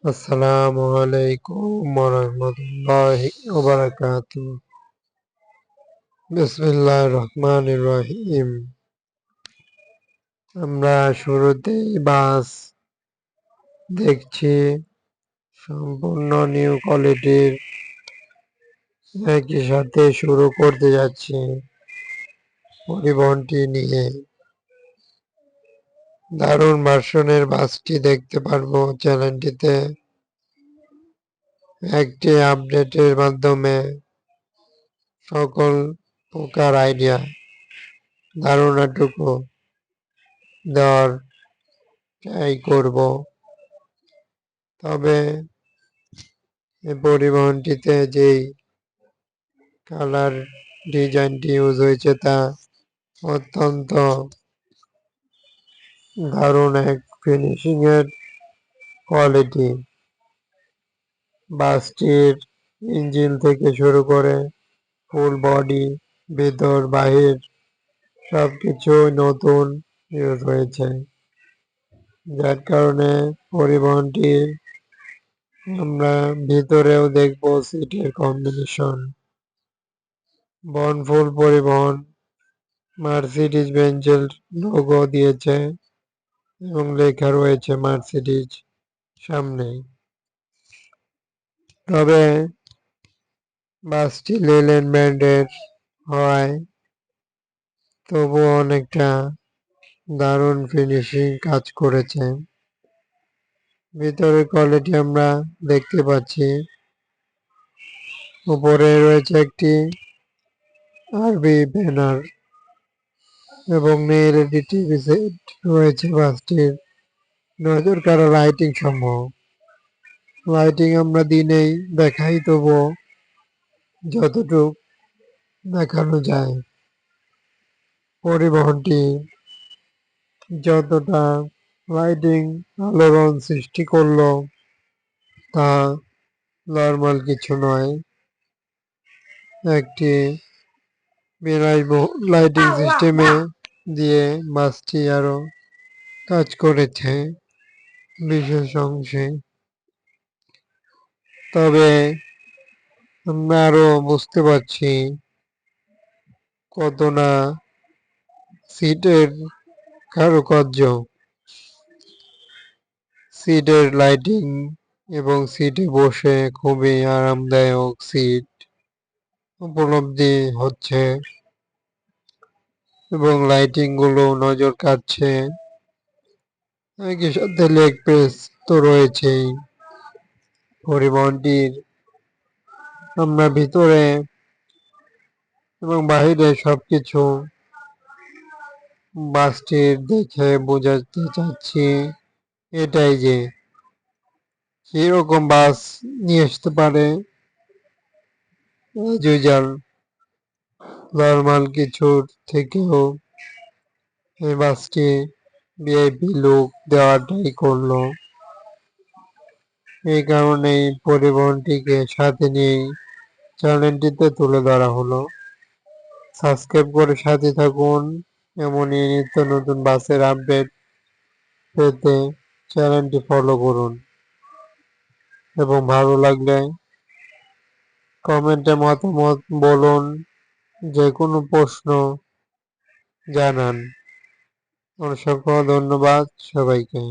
আসসালামু আলাইকুম ওয়া রাহমাতুল্লাহি ওয়া বারাকাতুহু। বিসমিল্লাহির রহমানির রহিম। আমরা শুরুতেই বাস দেখছি সম্পূর্ণ নিউ কোয়ালিটির। একই সাথে শুরু করতে যাচ্ছি পরিবহনটি নিয়ে। দারুণ ভার্সনের বাসটি দেখতে পারবো চ্যানেলটিতে। একটি আপডেটের মাধ্যমে সকল প্রকার আইডিয়া ধারণাটুকু দেওয়ার ট্রাই করব। তবে এই পরিবহনটিতে যেই কালার ডিজাইনটি ইউজ হয়েছে তা অত্যন্ত দারুণ এক ফিনিশিং এর কোয়ালিটি। বাসটির ইঞ্জিন থেকে শুরু করে ফুল বডি, ভেতর বাহির সবকিছু নতুন ইউজ হয়েছে, যার কারণে পরিবহনটির আমরা ভিতরেও দেখবো সিটের কম্বিনেশন। বনফুল পরিবহন মার্সিডিজ বেঞ্জের লোগো দিয়েছে এবং লেখা রয়েছে মার্সিডিজ সামনে। তবে বাসটি লেল্যান্ড ব্র্যান্ডের হয়, তবুও অনেকটা দারুণ ফিনিশিং কাজ করেছে। ভিতরের কোয়ালিটি আমরা দেখতে পাচ্ছি। উপরে রয়েছে একটি আরবি ব্যানার এবং এলইডি টিভি সেট রয়েছে বাসটির। নজর কাড়া লাইটিং সমূহ। লাইটিং আমরা দিনেই দেখাই, তবুও যতটুক দেখানো যায়। পরিবহনটি যতটা লাইটিং আলোড়ন সৃষ্টি করলো তা নর্মাল কিছু নয়। একটি বিলাসবহুল লাইটিং সিস্টেমে দিয়ে বাসটি আরো কাজ করেছে বিশেষ অংশে। তবে আমরা আরো বুঝতে পারছি কত না সিটের কারুকার্য, সিটের লাইটিং এবং সিটে বসে খুবই আরামদায়ক সিট উপলব্ধি হচ্ছে এবং লাইটিং গুলো নজর কাটছে। একই সাথে লেগ প্রেস তো রয়েছেই। পরিবহনটির আমরা ভিতরে এবং বাহিরে সবকিছু বাসটির দেখে বোঝাতে চাচ্ছি এটাই যে কিরকম বাস নিয়ে আসতে পারে। ইউজুয়াল নর্মাল কিছুর থেকেও এই বাসটি ভিআইপি লুক দেওয়াটাই করলো। এই কারণেই পরিবহনটিকে সাথে নিয়েই চ্যানেলটিতে তুলে ধরা হলো। সাবস্ক্রাইব করে সাথে থাকুন। এমনই নিত্য নতুন বাসের আপডেট পেতে চ্যানেলটি ফলো করুন এবং ভালো লাগলে কমেন্টে মতামত বলুন, যে কোনো প্রশ্ন জানান। অসংখ্য ধন্যবাদ সবাইকে।